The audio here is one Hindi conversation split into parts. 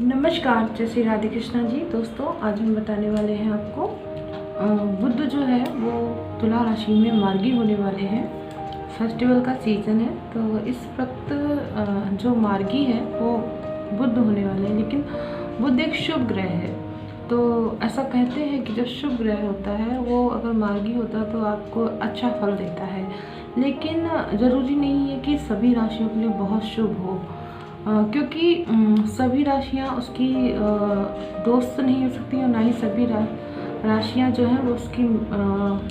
नमस्कार, जय श्री राधे कृष्णा जी। दोस्तों, आज हम बताने वाले हैं आपको बुध जो है वो तुला राशि में मार्गी होने वाले हैं। फेस्टिवल का सीज़न है, तो इस वक्त जो मार्गी है वो बुध होने वाले हैं। लेकिन बुध एक शुभ ग्रह है, तो ऐसा कहते हैं कि जो शुभ ग्रह होता है वो अगर मार्गी होता है तो आपको अच्छा फल देता है। लेकिन ज़रूरी नहीं है कि सभी राशियों के लिए बहुत शुभ हो, क्योंकि सभी राशियाँ उसकी दोस्त नहीं हो सकती और ना ही सभी राशियाँ जो हैं वो उसकी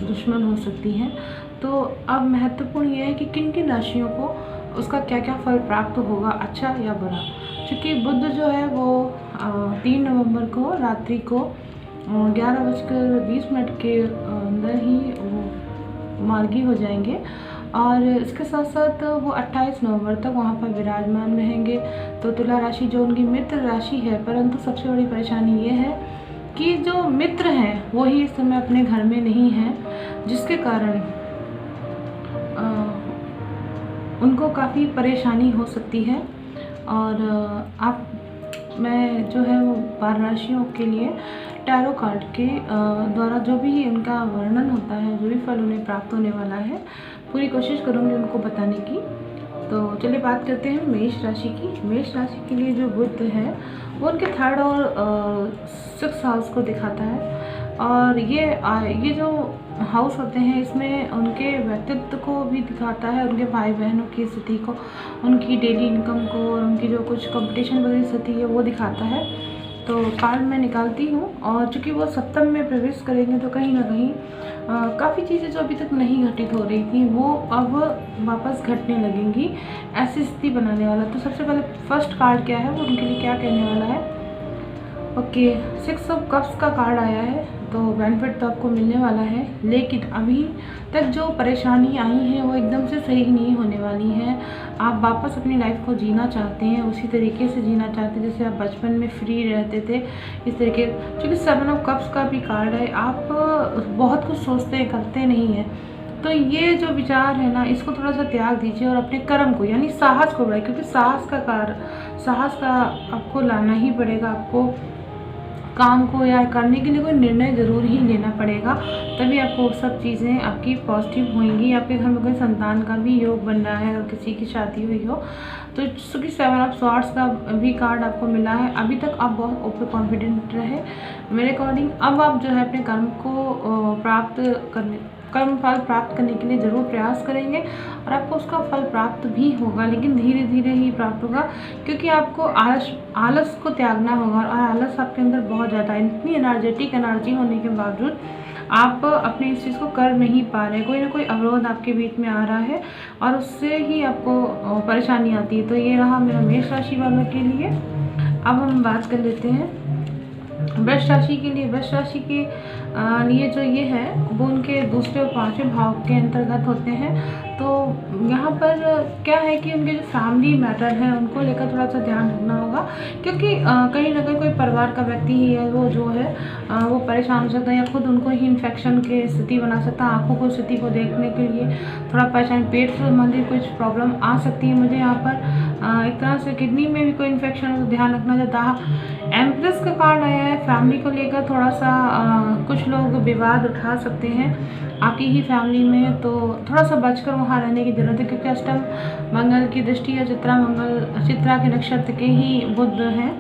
दुश्मन हो सकती हैं। तो अब महत्वपूर्ण ये है कि किन किन राशियों को उसका क्या क्या फल प्राप्त होगा, अच्छा या बुरा। क्योंकि बुध जो है वो 3 नवंबर को रात्रि को 11:20 के अंदर ही वो मार्गी हो जाएंगे और इसके साथ साथ वो 28 नवंबर तक वहाँ पर विराजमान रहेंगे। तो तुला राशि जो उनकी मित्र राशि है, परंतु सबसे बड़ी परेशानी ये है कि जो मित्र हैं वही इस समय अपने घर में नहीं हैं, जिसके कारण उनको काफ़ी परेशानी हो सकती है। और मैं जो है वो 12 राशियों के लिए टैरो कार्ड के द्वारा जो भी उनका वर्णन होता है, जो भी फल उन्हें प्राप्त होने वाला है, पूरी कोशिश करूँगी उनको बताने की। तो चलिए बात करते हैं मेष राशि की। मेष राशि के लिए जो बुध है वो उनके 3rd और 6th हाउस को दिखाता है। और ये जो हाउस होते हैं इसमें उनके व्यक्तित्व को भी दिखाता है, उनके भाई बहनों की स्थिति को, उनकी डेली इनकम को और उनकी जो कुछ कंपटीशन वाली स्थिति है वो दिखाता है। तो कार्ड मैं निकालती हूँ और चूँकि वो सप्तम में प्रवेश करेंगे तो कहीं ना कहीं काफ़ी चीज़ें जो अभी तक नहीं घटित हो रही थी वो अब वापस घटने लगेंगी, ऐसी स्थिति बनाने वाला। तो सबसे पहले फर्स्ट कार्ड क्या है वो उनके लिए क्या कहने वाला है। ओके, 6 ऑफ कप्स का कार्ड आया है, तो बेनिफिट तो आपको मिलने वाला है। लेकिन अभी तक जो परेशानी आई है वो एकदम से सही नहीं होने वाली है। आप वापस अपनी लाइफ को जीना चाहते हैं, उसी तरीके से जीना चाहते हैं जैसे आप बचपन में फ्री रहते थे, इस तरीके। क्योंकि 7 ऑफ कप्स का भी कार्ड है, आप बहुत कुछ सोचते हैं, करते नहीं हैं। तो ये जो विचार है ना, इसको थोड़ा सा त्याग दीजिए और अपने कर्म को यानी साहस को बढ़ाइए। क्योंकि साहस का आपको लाना ही पड़ेगा। आपको काम को या करने के लिए कोई निर्णय ज़रूर ही लेना पड़ेगा, तभी आपको सब चीज़ें आपकी पॉजिटिव होंगी। आपके घर में कोई संतान का भी योग बन रहा है और किसी की शादी हुई हो तो क्योंकि 7 ऑफ स्वॉर्ड्स का भी कार्ड आपको मिला है। अभी तक आप बहुत ओवर कॉन्फिडेंट रहे मेरे अकॉर्डिंग। अब आप जो है अपने कर्म फल प्राप्त करने के लिए ज़रूर प्रयास करेंगे और आपको उसका फल प्राप्त भी होगा, लेकिन धीरे धीरे ही प्राप्त होगा। क्योंकि आपको आलस को त्यागना होगा और आलस आपके अंदर बहुत ज़्यादा है। इतनी एनर्जेटिक एनर्जी होने के बावजूद आप अपने इस चीज़ को कर नहीं पा रहे, कोई ना कोई अवरोध आपके बीच में आ रहा है और उससे ही आपको परेशानी आती है। तो ये रहा मेरा मेष राशि वालों के लिए। अब हम बात कर लेते हैं वृष राशि के लिए। वृष राशि के लिए जो ये है वो उनके 2रे और 5वें भाव के अंतर्गत होते हैं। तो यहाँ पर क्या है कि उनके जो फैमिली मैटर है उनको लेकर थोड़ा सा ध्यान रखना होगा। क्योंकि कहीं ना कहीं कोई परिवार का व्यक्ति ही है वो जो है वो परेशान हो सकता है या खुद उनको ही इन्फेक्शन की स्थिति बना सकता है। आँखों को स्थिति को देखने के लिए थोड़ा परेशान, पेट से संबंधित कुछ प्रॉब्लम आ सकती है मुझे यहाँ पर। एक तरह से किडनी में भी कोई इन्फेक्शन हो तो ध्यान रखना चाहता है। एम्प्रेस का कार्ड आया है, फैमिली को लेकर थोड़ा सा कुछ लोग विवाद उठा सकते हैं आपकी ही फैमिली में, तो थोड़ा सा बचकर वहाँ रहने की ज़रूरत है। क्योंकि अष्टम मंगल की दृष्टि या चित्रा के नक्षत्र के ही बुध हैं,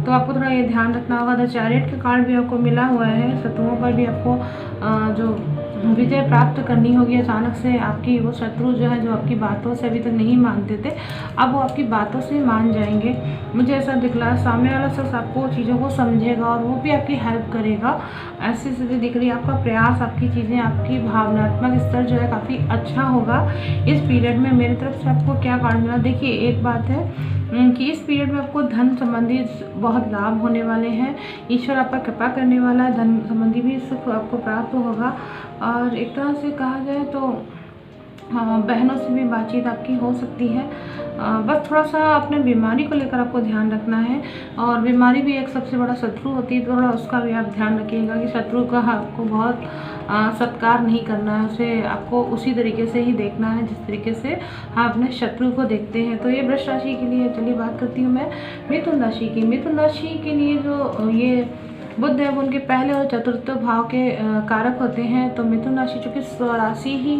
तो आपको थोड़ा ये ध्यान रखना होगा। द चैरियट का कार्ड भी आपको मिला हुआ है। शत्रुओं पर भी आपको जो विजय प्राप्त करनी होगी। अचानक से आपकी वो शत्रु जो है जो आपकी बातों से अभी तक नहीं मानते थे, अब वो आपकी बातों से मान जाएंगे। मुझे ऐसा दिख रहा है सामने वाला शख्स आपको चीज़ों को समझेगा और वो भी आपकी हेल्प करेगा, ऐसी स्थिति दिख रही है। आपका प्रयास, आपकी चीज़ें, आपकी भावनात्मक स्तर जो है काफ़ी अच्छा होगा इस पीरियड में। मेरी तरफ से आपको क्या कार्ड मिला, देखिए एक बात है कि इस पीरियड में आपको धन संबंधी बहुत लाभ होने वाले हैं। ईश्वर आप पर कृपा करने वाला है, धन संबंधी भी सुख आपको प्राप्त होगा। और एक तरह से कहा जाए तो बहनों से भी बातचीत आपकी हो सकती है। बस थोड़ा सा अपने बीमारी को लेकर आपको ध्यान रखना है, और बीमारी भी एक सबसे बड़ा शत्रु होती है, तो थोड़ा उसका भी आप ध्यान रखिएगा कि शत्रु का आपको बहुत सत्कार नहीं करना है, उसे आपको उसी तरीके से ही देखना है जिस तरीके से आप अपने शत्रु को देखते हैं। तो ये वृष राशि के लिए। चलिए बात करती हूँ मैं मिथुन राशि की। मिथुन राशि के लिए जो ये बुध है वो उनके पहले और चतुर्थ भाव के कारक होते हैं। तो मिथुन राशि चूँकि स्वराशि ही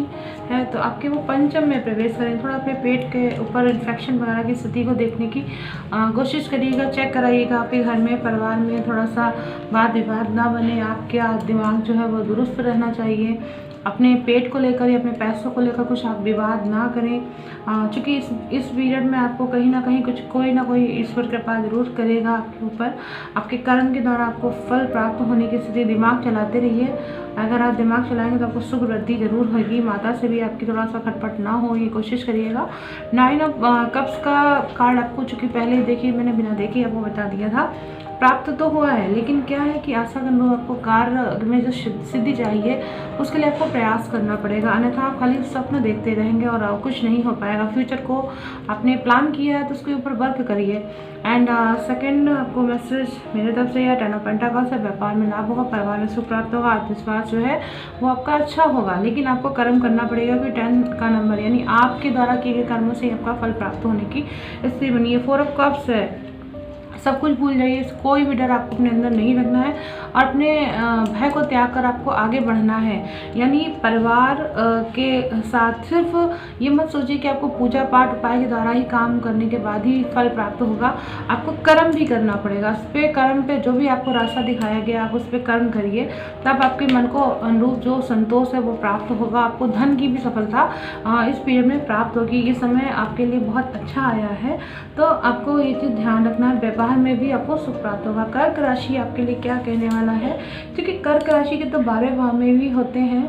है, तो आपके वो पंचम में प्रवेश करें। थोड़ा अपने पेट के ऊपर इन्फेक्शन वगैरह की स्थिति को देखने की कोशिश करिएगा, चेक कराइएगा। आपके घर में, परिवार में थोड़ा सा वाद विवाद ना बने, आपका दिमाग जो है वो दुरुस्त रहना चाहिए। अपने पेट को लेकर या अपने पैसों को लेकर कुछ आप विवाद ना करें, चूँकि इस पीरियड में आपको कहीं ना कहीं कोई ना कोई ईश्वर कृपा जरूर करेगा आपके ऊपर। आपके कर्म के द्वारा आपको फल प्राप्त होने की स्थिति। दिमाग चलाते रहिए, अगर आप दिमाग चलाएंगे तो आपको सुख वृद्धि जरूर होगी। माता से भी आपकी थोड़ा सा खटपट ना हो, ये कोशिश करिएगा। 9 ऑफ कप्स का कार्ड आपको चूँकि पहले ही देखिए, मैंने बिना देखे आपको बता दिया था। प्राप्त तो हुआ है, लेकिन क्या है कि आशा करना, आपको कार्य में जो सिद्धि चाहिए उसके लिए आपको प्रयास करना पड़ेगा, अन्यथा आप खाली स्वप्न देखते रहेंगे और कुछ नहीं हो पाएगा। फ्यूचर को आपने प्लान किया है तो उसके ऊपर वर्क करिए। एंड सेकंड आपको मैसेज मेरे तरफ से या 10 ऑफ पेंटाकल्स है। व्यापार में लाभ होगा, परिवार में सुख प्राप्त होगा, आत्मविश्वास जो है वो आपका अच्छा होगा, लेकिन आपको कर्म करना पड़ेगा कि 10 का नंबर यानी आपके द्वारा किए गए कर्मों से आपका फल प्राप्त होने की स्थिति बनी है। 4 ऑफ कप्स है। सब कुछ भूल जाइए, कोई भी डर आपको अपने अंदर नहीं रखना है और अपने भय को त्याग कर आपको आगे बढ़ना है। यानी परिवार के साथ सिर्फ ये मत सोचिए कि आपको पूजा पाठ उपाय के द्वारा ही काम करने के बाद ही फल प्राप्त होगा। आपको कर्म भी करना पड़ेगा। उस पर कर्म पे जो भी आपको रास्ता दिखाया गया आप उस पर कर्म करिए, तब आपके मन को अनुरूप जो संतोष है वो प्राप्त होगा। आपको धन की भी सफलता इस पीरियड में प्राप्त होगी। ये समय आपके लिए बहुत अच्छा आया है, तो आपको ये चीज़ ध्यान रखना है। व्यापार में भी आपको सुख प्राप्त होगा। कर्क राशि आपके लिए क्या कहने वाला है, क्योंकि कर्क राशि के तो 12 भाव में भी होते हैं,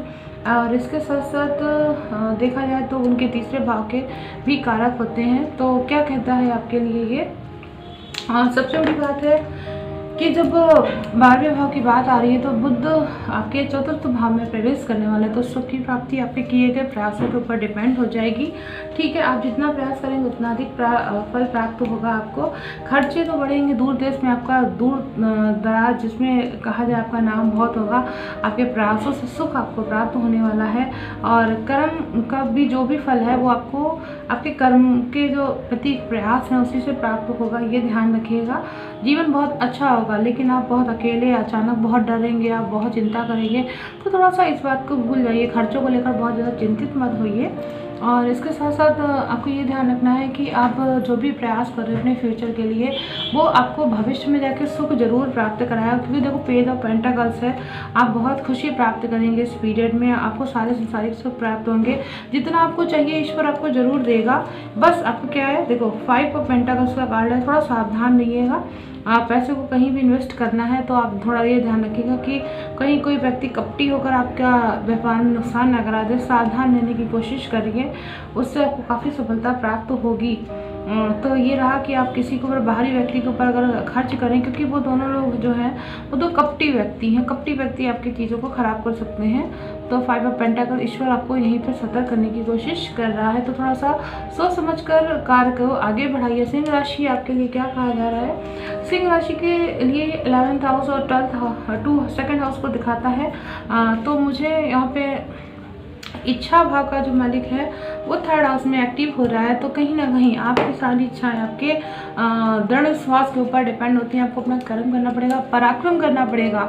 और इसके साथ साथ देखा जाए तो उनके तीसरे भाव के भी कारक होते हैं। तो क्या कहता है आपके लिए ये, सबसे बड़ी बात है कि जब 12वें भाव की बात आ रही है तो बुध आपके चतुर्थ भाव में प्रवेश करने वाले, तो सुख की प्राप्ति आपके किए गए प्रयासों के ऊपर डिपेंड हो जाएगी। ठीक है, आप जितना प्रयास करेंगे उतना अधिक फल प्राप्त होगा आपको। खर्चे तो बढ़ेंगे, दूर देश में आपका दूर दराज जिसमें कहा जाए आपका नाम बहुत होगा। आपके प्रयासों से सुख आपको प्राप्त होने वाला है, और कर्म का भी जो भी फल है वो आपको आपके कर्म के जो प्रति प्रयास हैं उसी से प्राप्त होगा, ये ध्यान रखिएगा। जीवन बहुत अच्छा होगा, लेकिन आप बहुत अकेले, अचानक बहुत डरेंगे, आप बहुत चिंता करेंगे, तो थोड़ा सा इस बात को भूल जाइए। खर्चों को लेकर बहुत ज़्यादा चिंतित मत होइए। और इसके साथ साथ आपको ये ध्यान रखना है कि आप जो भी प्रयास कर रहे हैं अपने फ्यूचर के लिए, वो आपको भविष्य में जाकर सुख जरूर प्राप्त कराएगा। क्योंकि देखो पेज ऑफ पेंटाकल्स है, आप बहुत खुशी प्राप्त करेंगे इस पीरियड में, आपको सारे संसारिक सुख प्राप्त होंगे। जितना आपको चाहिए ईश्वर आपको जरूर देगा। बस आपको क्या है, देखो 5 ऑफ पेंटाकल्स का कार्ड है, थोड़ा सावधान रहिएगा। आप पैसे को कहीं भी इन्वेस्ट करना है तो आप थोड़ा ये ध्यान रखिएगा कि कहीं कोई व्यक्ति कपटी होकर आपका व्यापार में नुकसान न करा दे। सावधान रहने की कोशिश करिए, उससे आपको काफ़ी सफलता प्राप्त होगी। तो ये रहा कि आप किसी के ऊपर, बाहरी व्यक्ति के ऊपर अगर खर्च करें, क्योंकि वो दोनों लोग जो हैं वो दो कपटी व्यक्ति हैं। कपटी व्यक्ति आपकी चीज़ों को ख़राब कर सकते हैं। तो 5 ऑफ पेंटाकल, ईश्वर आपको यहीं पर सतर्क करने की कोशिश कर रहा है, तो थोड़ा सा सोच समझकर कार्य को आगे बढ़ाइए। सिंह राशि आपके लिए क्या कहा जा रहा है, सिंह राशि के लिए 11th हाउस और 2nd हाउस को दिखाता है। तो मुझे यहाँ पे इच्छा भाव का जो मालिक है वो 3rd हाउस में एक्टिव हो रहा है, तो कहीं ना कहीं आपकी सारी इच्छाएं आपके दृढ़ विश्वास के ऊपर डिपेंड होती हैं। आपको अपना कर्म करना पड़ेगा, पराक्रम करना पड़ेगा।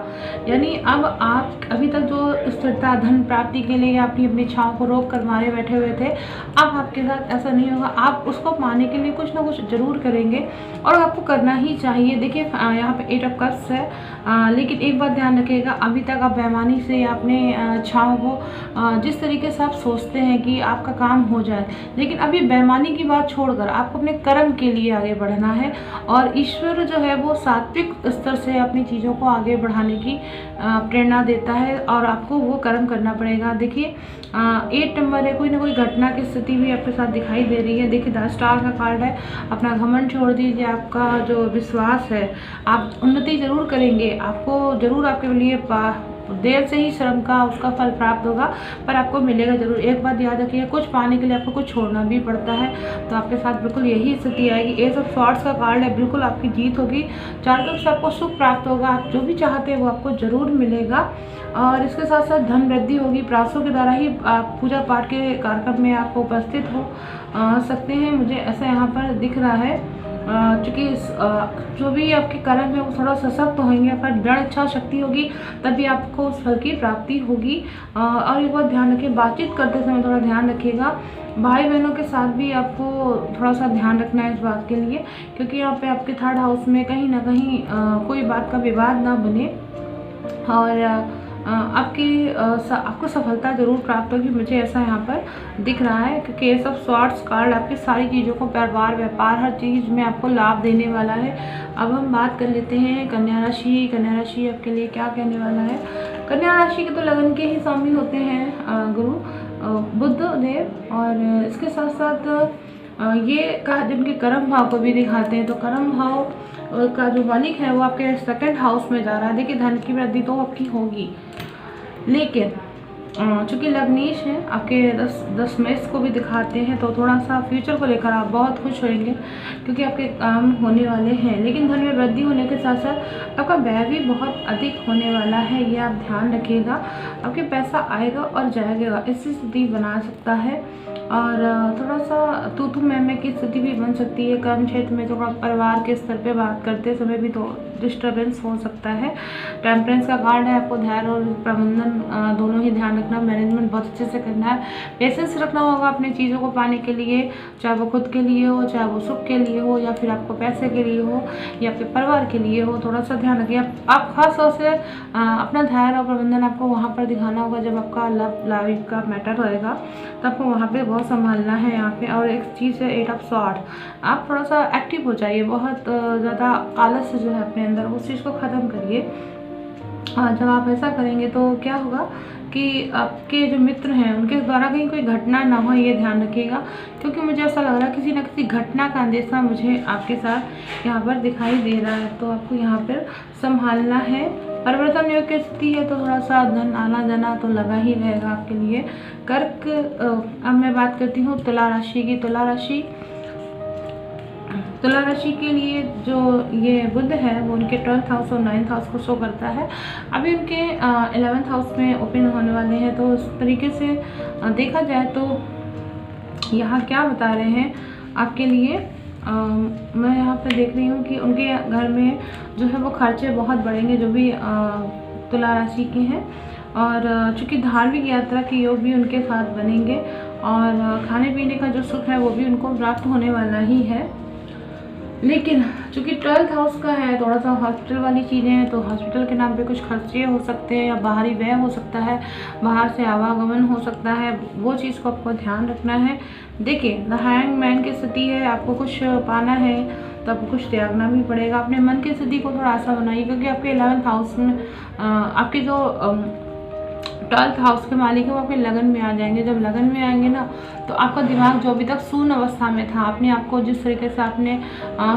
यानी अब आप अभी तक जो स्थिरता, धन प्राप्ति के लिए अपनी अपनी इच्छाओं को रोक कर मारे बैठे हुए थे, अब आपके साथ ऐसा नहीं होगा। आप उसको पाने के लिए कुछ ना कुछ जरूर करेंगे, और आपको करना ही चाहिए। देखिए यहाँ पे 8 ऑफ कप्स है, लेकिन एक बात ध्यान रखिएगा, अभी तक आप बेईमानी से अपने इच्छाओं को जिस तरीके से आप सोचते हैं कि आपका काम हो जाए, लेकिन अभी बेईमानी की बात छोड़कर आपको अपने कर्म के लिए आगे बढ़ना है। और ईश्वर जो है वो सात्विक स्तर से अपनी चीज़ों को आगे बढ़ाने की प्रेरणा देता है, और आपको वो कर्म करना पड़ेगा। देखिए 8 नंबर है, कोई ना कोई घटना की स्थिति भी आपके साथ दिखाई दे रही है। देखिए 10 स्टार का कार्ड है, अपना घमंड छोड़ दीजिए। आपका जो विश्वास है, आप उन्नति जरूर करेंगे, आपको जरूर आपके लिए देर से ही श्रम का उसका फल प्राप्त होगा, पर आपको मिलेगा ज़रूर। एक बात याद रखिए, कुछ पाने के लिए आपको कुछ छोड़ना भी पड़ता है, तो आपके साथ बिल्कुल यही स्थिति आएगी। एस ऑफ स्वॉर्ड्स का कार्ड है, बिल्कुल आपकी जीत होगी, चारों तरफ से आपको सुख प्राप्त होगा, आप जो भी चाहते हैं वो आपको ज़रूर मिलेगा। और इसके साथ साथ धन वृद्धि होगी, प्रयासों के द्वारा ही आप पूजा पाठ के कार्यक्रम में आप उपस्थित हो सकते हैं, मुझे ऐसा यहाँ पर दिख रहा है। चूँकि जो भी आपके कर्म है वो थोड़ा सशक्त होंगे, पर दृढ़ इच्छा शक्ति होगी, तभी आपको उस फल की प्राप्ति होगी। और एक बात ध्यान रखिए, बातचीत करते समय थोड़ा ध्यान रखिएगा, भाई बहनों के साथ भी आपको थोड़ा सा ध्यान रखना है इस बात के लिए, क्योंकि यहाँ पे आपके थर्ड हाउस में कहीं ना कहीं कोई बात का विवाद ना बने, और आपको सफलता ज़रूर प्राप्त होगी, मुझे ऐसा यहाँ पर दिख रहा है। क्योंकि एस ऑफ स्वॉर्ड्स कार्ड आपकी सारी चीज़ों को, परिवार, व्यापार, हर चीज़ में आपको लाभ देने वाला है। अब हम बात कर लेते हैं कन्या राशि। कन्या राशि आपके लिए क्या कहने वाला है। कन्या राशि के तो लगन के ही स्वामी होते हैं गुरु बुध देव, और इसके साथ साथ ये कहा जिनके कर्म भाव को भी दिखाते हैं, तो कर्म भाव का जो मालिक है वो आपके सेकंड हाउस में जा रहा है। देखिए धन की वृद्धि तो आपकी होगी, लेकिन चूँकि लग्नेश है आपके 10 मेष को भी दिखाते हैं, तो थोड़ा सा फ्यूचर को लेकर आप बहुत खुश होंगे, क्योंकि आपके काम होने वाले हैं। लेकिन धन में वृद्धि होने के साथ साथ आपका व्यय भी बहुत अधिक होने वाला है, ये आप ध्यान रखिएगा। आपके पैसा आएगा और जाएगा, ऐसी स्थिति बना सकता है, और थोड़ा सा तू मैं की स्थिति भी बन सकती है। कर्म क्षेत्र में थोड़ा परिवार के स्तर पे बात करते समय भी तो डिस्टर्बेंस हो सकता है। टेम्परेंस का कार्ड है, आपको धैर्य और प्रबंधन दोनों ही ध्यान रखना, मैनेजमेंट बहुत अच्छे से करना है, पेशेंस रखना होगा अपनी चीज़ों को पाने के लिए, चाहे वो खुद के लिए हो, चाहे वो सुख के लिए हो, या फिर आपको पैसे के लिए हो, या फिर परिवार के लिए हो। थोड़ा सा ध्यान रखिए। आप खास तौर से अपना धैर्य और प्रबंधन आपको वहाँ पर दिखाना होगा जब आपका लव लाइफ का मैटर रहेगा, तो आपको वहाँ पर बहुत संभालना है यहाँ पे। और एक चीज़ है 8 ऑफ स्वॉर्ड, आप थोड़ा सा एक्टिव हो जाइए, बहुत ज़्यादा आलस्य जो है अपने अंदर उस चीज़ को ख़त्म करिए। जब आप ऐसा करेंगे तो क्या होगा कि आपके जो मित्र हैं उनके द्वारा कहीं कोई घटना ना हो, ये ध्यान रखिएगा, क्योंकि मुझे ऐसा लग रहा है किसी न किसी घटना का अंदेशा मुझे आपके साथ यहाँ पर दिखाई दे रहा है, तो आपको यहाँ पर संभालना है। परिवर्तन योग की स्थिति है, तो थोड़ा सा धन आना जाना तो लगा ही रहेगा आपके लिए। कर्क, अब मैं बात करती हूँ तुला राशि की। तुला राशि के लिए जो ये बुध है वो उनके 12th हाउस और 9th हाउस को शो करता है। अभी उनके 11th हाउस में ओपन होने वाले हैं, तो इस तरीके से देखा जाए तो यहाँ क्या बता रहे हैं आपके लिए। मैं यहाँ पे देख रही हूँ कि उनके घर में जो है वो खर्चे बहुत बढ़ेंगे, जो भी तुला राशि के हैं, और चूँकि धार्मिक यात्रा के योग भी उनके साथ बनेंगे, और खाने पीने का जो सुख है वो भी उनको प्राप्त होने वाला ही है। लेकिन चूँकि 12th हाउस का है, थोड़ा सा हॉस्पिटल वाली चीज़ें हैं, तो हॉस्पिटल के नाम पे कुछ खर्चे हो सकते हैं, या बाहरी व्यय हो सकता है, बाहर से आवागमन हो सकता है, वो चीज़ को आपको ध्यान रखना है। देखिए द हैंगमैन की स्थिति है, आपको कुछ पाना है तो आपको कुछ त्यागना भी पड़ेगा। अपने मन की स्थिति को थोड़ा आसान बनाइए, क्योंकि आपके 11th हाउस में आपके जो 12th हाउस के मालिक है वो आपके लगन में आ जाएंगे। जब लगन में आएंगे ना, तो आपका दिमाग जो अभी तक शून्य अवस्था में था, अपने आप को जिस तरीके से आपने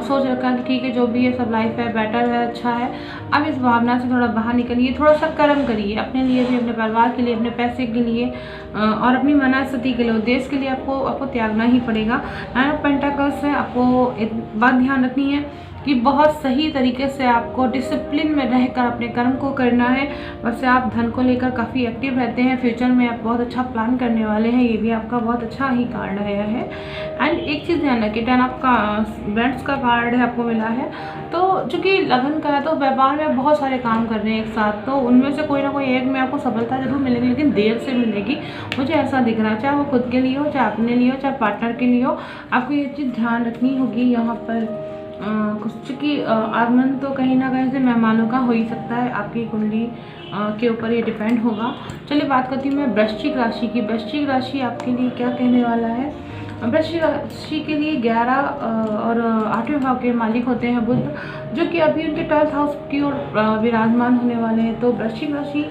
सोच रखा कि ठीक है जो भी ये सब लाइफ है बेटर है, अच्छा है, अब इस भावना से थोड़ा बाहर निकलिए, थोड़ा सा कर्म करिए अपने लिए भी, अपने परिवार के लिए, अपने पैसे के लिए, और अपनी मनस्थिति के लिए, उद्देश्य के लिए आपको त्यागना ही पड़ेगा। 9 ऑफ पेंटाकल्स है, आपको एक बात ध्यान रखनी है कि बहुत सही तरीके से आपको डिसिप्लिन में रहकर अपने कर्म को करना है। वैसे आप धन को लेकर काफ़ी एक्टिव रहते हैं, फ्यूचर में आप बहुत अच्छा प्लान करने वाले हैं, ये भी आपका बहुत अच्छा ही कार्ड आया है। एंड एक चीज़ ध्यान रखिए, 10 आपका ब्रांड्स का कार्ड है आपको मिला है, तो चूँकि लगन का है तो व्यापार में आप बहुत सारे काम कर रहे हैं एक साथ, तो उनमें से कोई ना कोई एक में आपको सफलता जरूर मिलेगी, लेकिन देर से मिलेगी, मुझे ऐसा दिख रहा है। चाहे वो खुद के लिए हो, चाहे अपने लिए हो, चाहे पार्टनर के लिए हो, आपको ये चीज़ ध्यान रखनी होगी यहाँ पर। चूँकि आगमन तो कहीं ना कहीं से मेहमानों का हो ही सकता है, आपकी कुंडली के ऊपर ये डिपेंड होगा। चलिए बात करती हूँ मैं वृश्चिक राशि की। वृश्चिक राशि आपके लिए क्या कहने वाला है। वृश्चिक राशि के लिए 11 और 8वें भाव के मालिक होते हैं बुध, जो कि अभी उनके 12th हाउस की ओर विराजमान होने वाले हैं। तो वृश्चिक राशि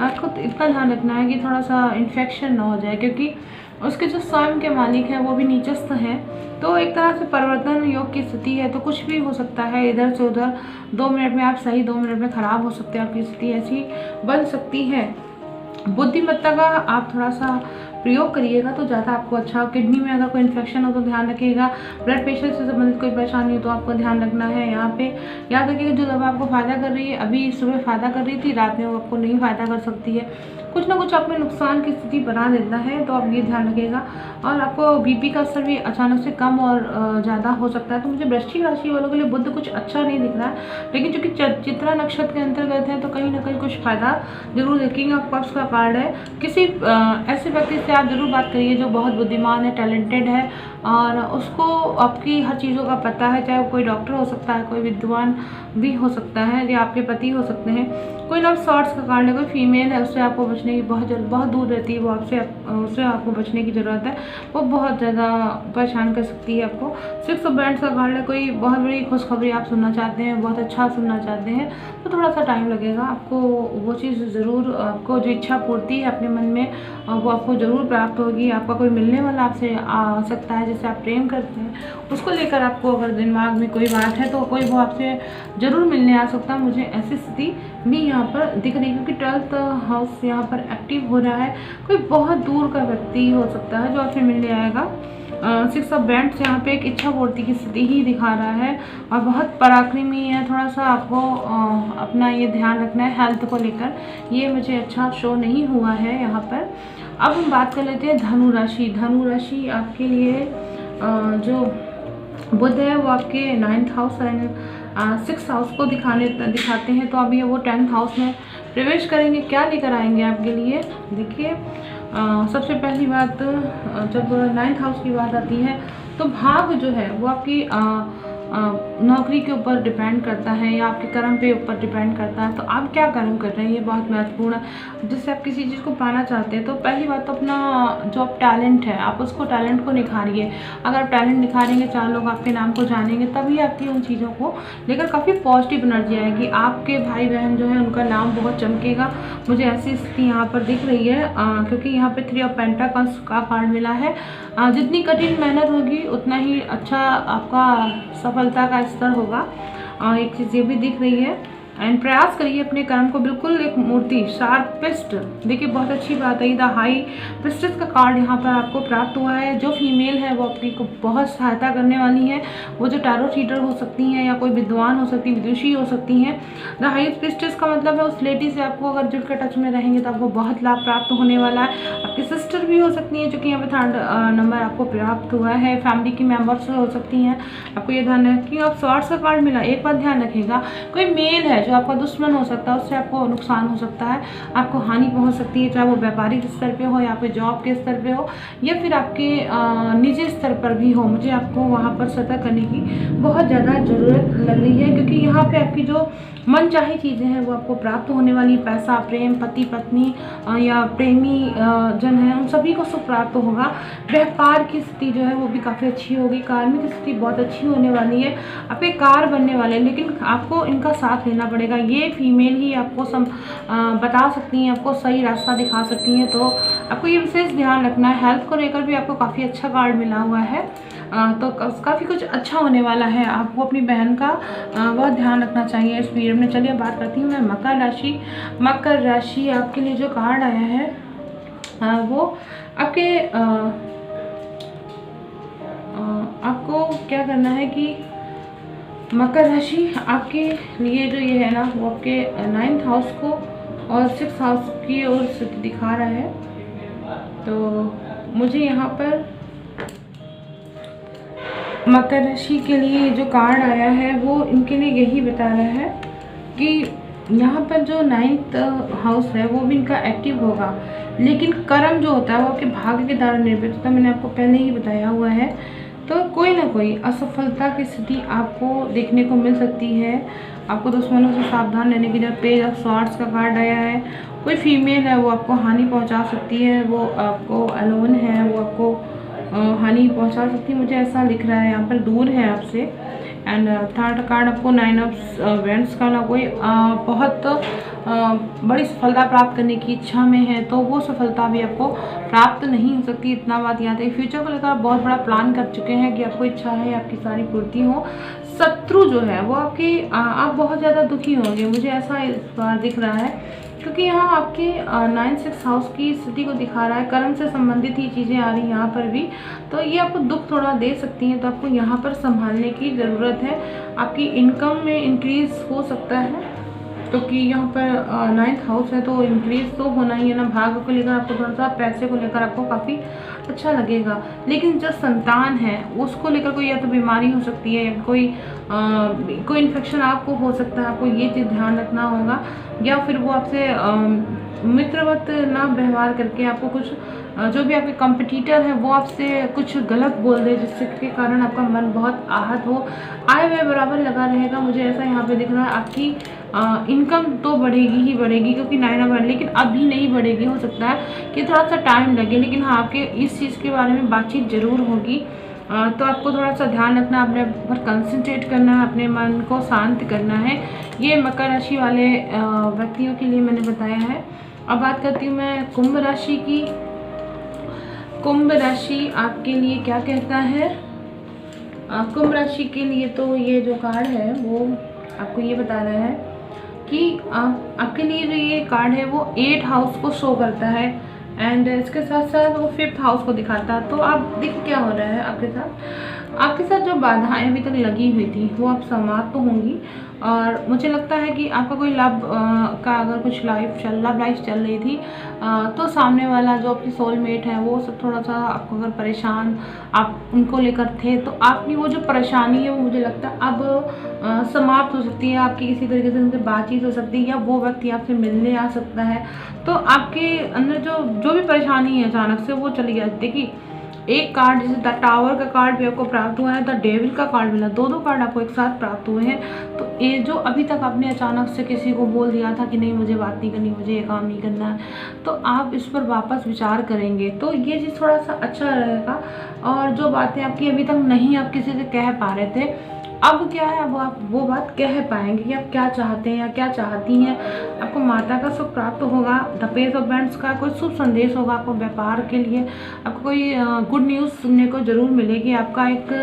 को इतना ध्यान रखना है कि थोड़ा सा इन्फेक्शन ना हो जाए, क्योंकि उसके जो स्वयं के मालिक हैं वो भी नीचस्थ हैं। तो एक तरह से परिवर्तन योग की स्थिति है, तो कुछ भी हो सकता है इधर से उधर। 2 मिनट में आप सही, 2 मिनट में खराब हो सकते हैं, आपकी स्थिति ऐसी बन सकती है। बुद्धिमत्ता का आप थोड़ा सा प्रयोग करिएगा तो ज़्यादा आपको अच्छा। किडनी में अगर कोई इन्फेक्शन हो तो ध्यान रखिएगा। ब्लड प्रेशर से संबंधित कोई परेशानी हो तो आपको ध्यान रखना है। यहाँ पे याद रखिएगा, जो दवा आपको फ़ायदा कर रही है, अभी सुबह फ़ायदा कर रही थी, रात में वो आपको नहीं फ़ायदा कर सकती है, कुछ ना कुछ आप में नुकसान की स्थिति बना देता है। तो आप ये ध्यान रखिएगा। और आपको बीपी का असर भी अचानक से कम और ज़्यादा हो सकता है। तो मुझे वृश्चिक राशि वालों के लिए बुध कुछ अच्छा नहीं दिख रहा है, लेकिन चूंकि चित्रा नक्षत्र के अंतर्गत है तो कहीं ना कहीं कुछ फायदा जरूर देखेंगे। आपके पास का कार्ड है, किसी ऐसे व्यक्ति से आप जरूर बात करिए जो बहुत बुद्धिमान है, टैलेंटेड है और उसको आपकी हर चीज़ों का पता है। चाहे वो कोई डॉक्टर हो सकता है, कोई विद्वान भी हो सकता है, या आपके पति हो सकते हैं। कोई ना शॉर्ट्स का कार्ड है, कोई फीमेल है, उससे आपको बचने की बहुत दूर रहती है वो आपसे, उससे आपको बचने की ज़रूरत है। वो बहुत ज़्यादा परेशान कर सकती है आपको। 6 ऑफ बैंड्स का कार्ड है, कोई बहुत बड़ी खुशखबरी आप सुनना चाहते हैं, बहुत अच्छा सुनना चाहते हैं, तो थोड़ा सा टाइम लगेगा आपको। वो चीज़ ज़रूर, आपको जो इच्छा पूर्ति है अपने मन में वो आपको ज़रूर प्राप्त होगी। आपका कोई मिलने वाला आपसे आ सकता है जिससे आप प्रेम करते हैं, उसको लेकर आपको अगर दिमाग में कोई बात है तो कोई वो आपसे ज़रूर मिलने आ सकता है। मुझे ऐसी स्थिति भी यहाँ पर दिख रही है, क्योंकि 12th हाउस यहाँ पर एक्टिव हो रहा है। कोई बहुत दूर का व्यक्ति हो सकता है जो आपसे मिलने आएगा। 6 ऑफ बैंड्स यहाँ पे एक इच्छा पूर्ति की स्थिति ही दिखा रहा है और बहुत पराक्रमी है। थोड़ा सा आपको अपना ये ध्यान रखना है हेल्थ को लेकर, ये मुझे अच्छा शो नहीं हुआ है यहाँ पर। अब हम बात कर लेते हैं धनु राशि। धनु राशि आपके लिए जो बुध है वो आपके 9th house and 6th house को दिखाते हैं। तो अभी वो 10th हाउस में प्रवेश करेंगे। क्या लेकर आएंगे आपके लिए, देखिए। सबसे पहली बात, जब 9th हाउस की बात आती है तो भाग जो है वो आपकी नौकरी के ऊपर डिपेंड करता है या आपके कर्म पे ऊपर डिपेंड करता है। तो आप क्या कर्म कर रहे हैं ये बहुत महत्वपूर्ण है। जिससे आप किसी चीज़ को पाना चाहते हैं तो पहली बात तो अपना जो आप टैलेंट है आप उसको टैलेंट को निखारिए। अगर आप टैलेंट निखारेंगे, 4 लोग आपके नाम को जानेंगे, तभी आपकी उन चीज़ों को लेकर काफ़ी पॉजिटिव एनर्जी आएगी। आपके भाई बहन जो है उनका नाम बहुत चमकेगा। मुझे ऐसी स्थिति यहाँ पर दिख रही है, क्योंकि यहाँ पे 3 ऑफ पेंटाकल्स का कार्ड मिला है। जितनी कठिन मेहनत होगी उतना ही अच्छा आपका सफलता का स्तर होगा। एक चीज़ ये भी दिख रही है। एंड प्रयास करिए अपने कर्म को बिल्कुल एक मूर्ति शार्पिस्ट, देखिए बहुत अच्छी बात है। द हाई प्रिस्टेस का कार्ड यहाँ पर आपको प्राप्त हुआ है। जो फीमेल है वो अपनी को बहुत सहायता करने वाली है। वो जो टैरो रीडर हो सकती हैं या कोई विद्वान हो सकती है, विदुषी हो सकती हैं। द हाई प्रिस्टेस का मतलब है उस लेडी से आपको अगर जुड़ कर टच में रहेंगे तो आपको बहुत लाभ प्राप्त होने वाला है। आपकी सिस्टर भी हो सकती है, जो कि यहाँ पे 3rd नंबर आपको प्राप्त हुआ है। फैमिली की मेम्बर्स हो सकती हैं। आपको ये ध्यान रखिए। आप स्वॉर्ड्स का कार्ड मिला, एक बात ध्यान रखिएगा, कोई मेल है जो आपका दुश्मन हो सकता है, उससे आपको नुकसान हो सकता है, आपको हानि पहुंच सकती है, चाहे वो व्यापारिक स्तर पे हो या फिर जॉब के स्तर पे हो या फिर आपके निजी स्तर पर भी हो। मुझे आपको वहाँ पर सतर्क करने की बहुत ज़्यादा ज़रूरत लग रही है, क्योंकि यहाँ पे आपकी जो मनचाही चीज़ें हैं वो आपको प्राप्त होने वाली। पैसा, प्रेम, पति पत्नी या प्रेमी जन है, उन सभी को सुख प्राप्त होगा। व्यापार की स्थिति जो है वो भी काफ़ी अच्छी होगी। कार्मिक स्थिति बहुत अच्छी होने वाली है। आपके कार बनने वाले हैं, लेकिन आपको इनका साथ लेना पड़ेगा। ये फीमेल ही आपको बता सकती हैं, आपको सही रास्ता दिखा सकती हैं। तो आपको ये विशेष ध्यान रखना है। हेल्थ को लेकर भी आपको काफ़ी अच्छा कार्ड मिला हुआ है, तो काफ़ी कुछ अच्छा होने वाला है। आपको अपनी बहन का बहुत ध्यान रखना चाहिए इस पीरियड में। चलिए बात करती हूँ मैं मकर राशि। मकर राशि आपके लिए जो कार्ड आया है वो आपके आपको क्या करना है कि मकर राशि आपके लिए जो ये है ना वो आपके 9th हाउस को और 6th हाउस की ओर स्थिति दिखा रहा है। तो मुझे यहाँ पर मकर राशि के लिए जो कार्ड आया है वो इनके लिए यही बता रहा है कि यहाँ पर जो 9th हाउस है वो भी इनका एक्टिव होगा, लेकिन कर्म जो होता है वो आपके भाग्य के द्वारा निर्मित होता है। मैंने आपको पहले ही बताया हुआ है। तो कोई ना कोई असफलता की स्थिति आपको देखने को मिल सकती है। आपको दुश्मनों से सावधान रहने की जरूरत। पेज ऑफ स्वॉर्ड्स का कार्ड आया है। कोई फीमेल है वो आपको हानि पहुंचा सकती है, वो आपको अलोन है, वो आपको हानि पहुंचा सकती है। मुझे ऐसा लिख रहा है, यहाँ पर दूर है आपसे। एंड थर्ड कार्ड आपको 9 ऑफ वेंट्स का ना कोई बहुत बड़ी सफलता प्राप्त करने की इच्छा में है, तो वो सफलता भी आपको प्राप्त नहीं हो सकती। इतना बात याद है। फ्यूचर को लेकर आप बहुत बड़ा प्लान कर चुके हैं कि आपको इच्छा है आपकी सारी पूर्ति हो। शत्रु जो है वो आपकी आप बहुत ज़्यादा दुखी होंगे, मुझे ऐसा इस बार दिख रहा है, क्योंकि यहाँ आपके 9-6 हाउस की स्थिति को दिखा रहा है। कर्म से संबंधित ही चीज़ें आ रही हैं यहाँ पर भी, तो ये आपको दुख थोड़ा दे सकती हैं, तो आपको यहाँ पर संभालने की ज़रूरत है। आपकी इनकम में इंक्रीज़ हो सकता है, क्योंकि यहाँ पर 9th हाउस है, तो इंक्रीज तो होना ही है ना। भाग्य को लेकर आपको थोड़ा सा, पैसे को लेकर आपको काफ़ी अच्छा लगेगा। लेकिन जो संतान है उसको लेकर कोई या तो बीमारी हो सकती है, कोई इन्फेक्शन आपको हो सकता है, आपको ये चीज़ ध्यान रखना होगा। या फिर वो आपसे मित्रवत ना व्यवहार करके आपको कुछ जो भी आपके कंपटीटर हैं वो आपसे कुछ गलत बोल दे, जिससे के कारण आपका मन बहुत आहत हो। आय व्यय बराबर लगा रहेगा, मुझे ऐसा यहाँ पे दिख रहा है। आपकी इनकम तो बढ़ेगी ही बढ़ेगी, क्योंकि 9 ऑफ, लेकिन अभी नहीं बढ़ेगी। हो सकता है कि थोड़ा सा टाइम लगे, लेकिन हाँ आपके इस चीज़ के बारे में बातचीत ज़रूर होगी। तो आपको थोड़ा सा ध्यान रखना, अपने पर कंसंट्रेट करना है, अपने मन को शांत करना है। ये मकर राशि वाले व्यक्तियों के लिए मैंने बताया है। अब बात करती हूँ मैं कुंभ राशि की। कुंभ राशि आपके लिए क्या कहता है? कुंभ राशि के लिए तो ये जो कार्ड है वो आपको ये बता रहा है कि आपके लिए जो ये कार्ड है वो 8 हाउस को शो करता है, एंड इसके साथ साथ वो 5th हाउस को दिखाता है। तो आप देखिए क्या हो रहा है आपके साथ जो बाधाएं अभी तक लगी हुई थी वो अब समाप्त तो होंगी। और मुझे लगता है कि आपका कोई लव का अगर कुछ लव लाइफ चल रही थी, तो सामने वाला जो आपकी सोलमेट है वो सब थोड़ा सा आपको अगर परेशान आप उनको लेकर थे, तो आपकी वो जो परेशानी है वो मुझे लगता है अब समाप्त हो सकती है। आपकी किसी तरीके से उनसे बातचीत हो सकती है, या वो व्यक्ति आपसे मिलने आ सकता है। तो आपके अंदर जो भी परेशानी है अचानक से वो चली जाती है। देखिए एक कार्ड जैसे द टावर का कार्ड भी आपको प्राप्त हुआ है, द डेविल का कार्ड मिला, दो कार्ड आपको एक साथ प्राप्त हुए हैं। तो ये जो अभी तक आपने अचानक से किसी को बोल दिया था कि नहीं मुझे बात नहीं करनी, मुझे ये काम नहीं करना है, तो आप इस पर वापस विचार करेंगे तो ये चीज़ थोड़ा सा अच्छा रहेगा। और जो बातें आपकी अभी तक नहीं आप किसी से कह पा रहे थे, अब क्या है, अब आप वो बात कह पाएंगे कि आप क्या चाहते हैं या क्या चाहती हैं। आपको माता का सुख प्राप्त होगा। द पेज ऑफ बैंड्स का कोई शुभ संदेश होगा आपको व्यापार के लिए। आपको कोई गुड न्यूज़ सुनने को ज़रूर मिलेगी। आपका एक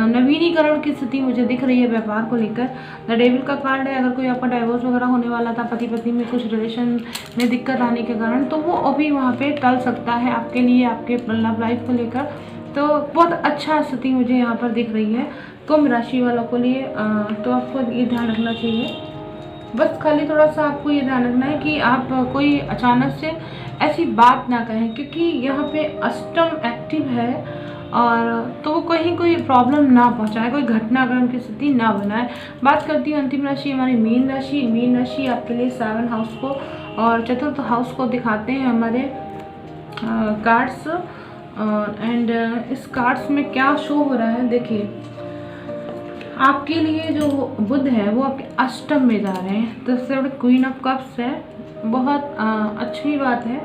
नवीनीकरण की स्थिति मुझे दिख रही है व्यापार को लेकर। द डेविल का कार्ड है, अगर कोई आपका डाइवोर्स वगैरह होने वाला था, पति पत्नी में कुछ रिलेशन में दिक्कत आने के कारण, तो वो अभी वहाँ पे टल सकता है आपके लिए, आपके लव लाइफ को लेकर। तो बहुत अच्छा स्थिति मुझे यहाँ पर दिख रही है कुंभ राशि वालों के लिए। तो आपको ये ध्यान रखना चाहिए, बस खाली थोड़ा सा आपको ये ध्यान रखना है कि आप कोई अचानक से ऐसी बात ना कहें, क्योंकि यहाँ पे अष्टम एक्टिव है, और तो वो कहीं कोई प्रॉब्लम ना पहुँचाए, कोई घटनाक्रम की स्थिति ना बनाए। बात करती हूँ अंतिम राशि हमारी मीन राशि। मीन राशि आपके लिए 7 हाउस को और 4th हाउस को दिखाते हैं हमारे कार्ड्स। एंड इस कार्ड्स में क्या शो हो रहा है, देखिए आपके लिए जो बुध है वो आपके अष्टम में जा रहे हैं, तो इससे क्वीन ऑफ कप्स है। बहुत अच्छी बात है।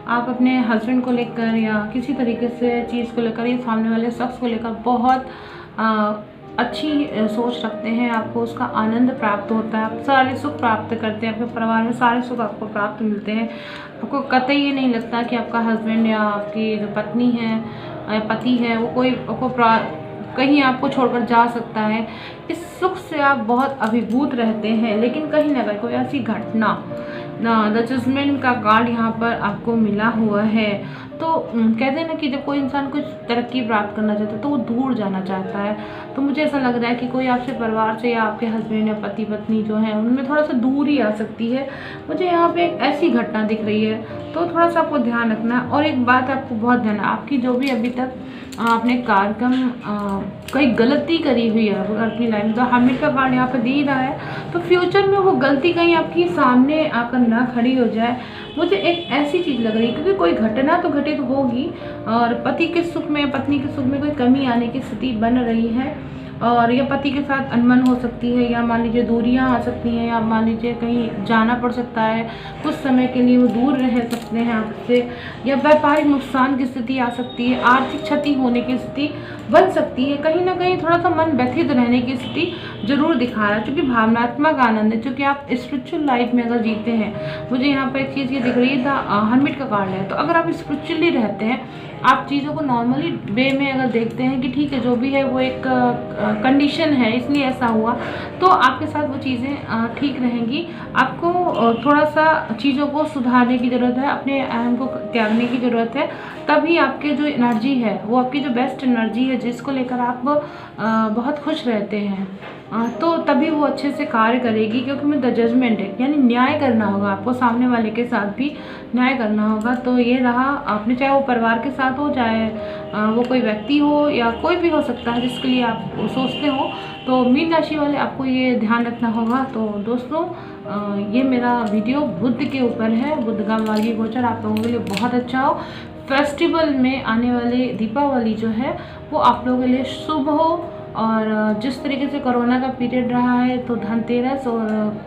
आप अपने हस्बैंड को लेकर या किसी तरीके से चीज़ को लेकर या सामने वाले शख्स को लेकर बहुत अच्छी सोच रखते हैं। आपको उसका आनंद प्राप्त होता है, आप सारे सुख प्राप्त करते हैं, आपके परिवार में सारे सुख आपको प्राप्त मिलते हैं। आपको कतई ये नहीं लगता कि आपका हस्बैंड या आपकी जो पत्नी है, पति है, वो कोई आपको कहीं आपको छोड़कर जा सकता है। इस सुख से आप बहुत अभिभूत रहते हैं, लेकिन कहीं ना कहीं कोई ऐसी घटना, द जजमेंट का कार्ड यहाँ पर आपको मिला हुआ है। तो कहते हैं ना कि जब कोई इंसान कुछ तरक्की प्राप्त करना चाहता है तो वो दूर जाना चाहता है। तो मुझे ऐसा लग रहा है कि कोई आपसे परिवार से या आपके हस्बैंड या पति पत्नी जो है उनमें थोड़ा सा दूरी आ सकती है। मुझे यहाँ पे एक ऐसी घटना दिख रही है, तो थोड़ा सा आपको ध्यान रखना है। और एक बात आपको बहुत ध्यान है, आपकी जो भी अभी तक आपने कार्यक्रम कोई गलती करी हुई है अपनी लाइफ में, तो हमें का कार्ड यहाँ पर दे ही रहा है, तो फ्यूचर में वो गलती कहीं आपकी सामने आकर ना खड़ी हो जाए। मुझे एक ऐसी चीज़ लग रही है, क्योंकि कोई घटना तो घटित होगी और पति के सुख में पत्नी के सुख में कोई कमी आने की स्थिति बन रही है। और या पति के साथ अनबन हो सकती है, या मान लीजिए दूरियां आ सकती हैं, या मान लीजिए कहीं जाना पड़ सकता है, कुछ समय के लिए वो दूर रह सकते हैं आपसे, या व्यापारिक नुकसान की स्थिति आ सकती है, आर्थिक क्षति होने की स्थिति बन सकती है, कहीं ना कहीं थोड़ा सा मन व्यथित रहने की स्थिति जरूर दिखा रहा है। क्योंकि भावनात्मक आनंद है, क्योंकि आप स्पिरिचुअल लाइफ में अगर जीते हैं, मुझे यहाँ पर एक चीज़ ये दिख रही है, हर्मिट का कार्ड है। तो अगर आप स्पिरिचुअली रहते हैं, आप चीज़ों को नॉर्मली वे में अगर देखते हैं कि ठीक है जो भी है वो एक कंडीशन है इसलिए ऐसा हुआ, तो आपके साथ वो चीज़ें ठीक रहेंगी। आपको थोड़ा सा चीज़ों को सुधारने की ज़रूरत है, अपने अहम को त्यागने की ज़रूरत है, तभी आपके जो एनर्जी है वो आपकी जो बेस्ट एनर्जी है जिसको लेकर आप बहुत खुश रहते हैं, तो तभी वो अच्छे से कार्य करेगी। क्योंकि में द जजमेंट है, यानी न्याय करना होगा आपको, सामने वाले के साथ भी न्याय करना होगा। तो ये रहा, आपने चाहे वो परिवार के साथ हो, चाहे वो कोई व्यक्ति हो, या कोई भी हो सकता है जिसके लिए आप सोचते हो, तो मीन राशि वाले आपको ये ध्यान रखना होगा। तो दोस्तों ये मेरा वीडियो बुध के ऊपर है, बुध का मार्गी गोचर आप लोगों के लिए बहुत अच्छा हो। फेस्टिवल में आने वाले दीपावली जो है वो आप लोगों के लिए शुभ हो, और जिस तरीके से कोरोना का पीरियड रहा है, तो धनतेरस और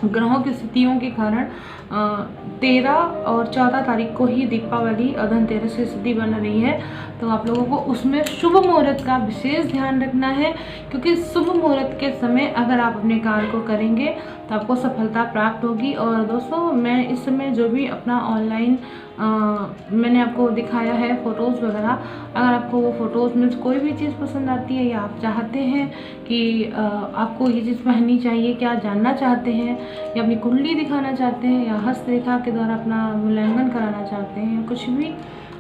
ग्रहों की स्थितियों के कारण 13 और 14 तारीख को ही दीपावली और धनतेरस की स्थिति बन रही है। तो आप लोगों को उसमें शुभ मुहूर्त का विशेष ध्यान रखना है, क्योंकि शुभ मुहूर्त के समय अगर आप अपने कार्य को करेंगे तो आपको सफलता प्राप्त होगी। और दोस्तों मैं इस समय जो भी अपना ऑनलाइन मैंने आपको दिखाया है फ़ोटोज़ वगैरह, अगर आपको वो फ़ोटोज़ में कोई भी चीज़ पसंद आती है, या आप चाहते हैं कि आपको ये चीज़ पहननी चाहिए, क्या जानना चाहते हैं, या अपनी कुंडली दिखाना चाहते हैं, या हस्तरेखा के द्वारा अपना मूल्यांकन कराना चाहते हैं, कुछ भी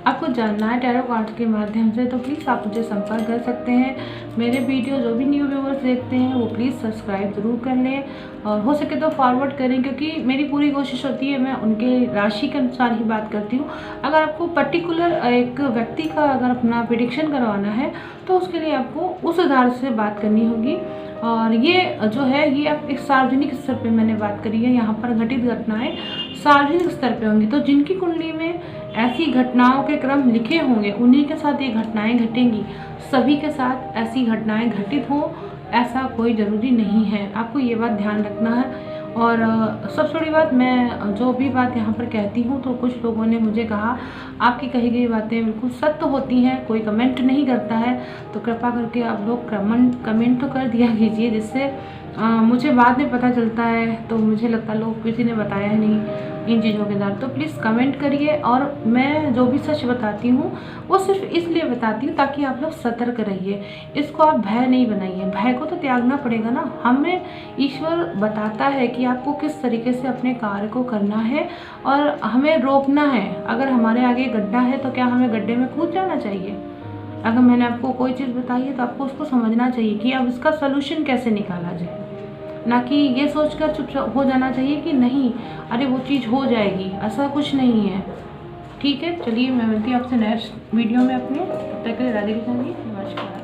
आपको जानना है टैरो कार्ड के माध्यम से, तो प्लीज़ आप मुझे संपर्क कर सकते हैं। मेरे वीडियो जो भी न्यू व्यूवर्स देखते हैं वो प्लीज़ सब्सक्राइब ज़रूर कर लें, और हो सके तो फॉरवर्ड करें, क्योंकि मेरी पूरी कोशिश होती है मैं उनके राशि के अनुसार ही बात करती हूँ। अगर आपको पर्टिकुलर एक व्यक्ति का अगर अपना प्रेडिक्शन करवाना है तो उसके लिए आपको उस आधार से बात करनी होगी। और ये जो है ये आप एक सार्वजनिक स्तर पे मैंने बात करी है, यहाँ पर घटित घटनाएं सार्वजनिक स्तर पे होंगी, तो जिनकी कुंडली में ऐसी घटनाओं के क्रम लिखे होंगे उन्हीं के साथ ये घटनाएं घटेंगी। सभी के साथ ऐसी घटनाएं घटित हो ऐसा कोई ज़रूरी नहीं है, आपको ये बात ध्यान रखना है। और सबसे बड़ी बात, मैं जो भी बात यहाँ पर कहती हूँ तो कुछ लोगों ने मुझे कहा आपकी कही गई बातें बिल्कुल सत्य होती हैं, कोई कमेंट नहीं करता है, तो कृपा करके आप लोग कमेंट तो कर दिया कीजिए, जिससे मुझे बाद में पता चलता है तो मुझे लगता है लोग किसी ने बताया है नहीं इन चीज़ों के द्वारा। तो प्लीज़ कमेंट करिए, और मैं जो भी सच बताती हूँ वो सिर्फ इसलिए बताती हूँ ताकि आप लोग सतर्क रहिए, इसको आप भय नहीं बनाइए, भय को तो त्यागना पड़ेगा ना। हमें ईश्वर बताता है कि आपको किस तरीके से अपने कार्य को करना है, और हमें रोकना है। अगर हमारे आगे गड्ढा है तो क्या हमें गड्ढे में कूद जाना चाहिए? अगर मैंने आपको कोई चीज़ बताई है तो आपको उसको समझना चाहिए कि अब इसका सलूशन कैसे निकाला जाए, ना कि ये सोचकर चुपचाप हो जाना चाहिए कि नहीं अरे वो चीज़ हो जाएगी, ऐसा कुछ नहीं है। ठीक है, चलिए मैं मिलती हूँ आपसे नेक्स्ट वीडियो में अपने। तब तक के लिए राधे कृष्ण जी, नमस्कार।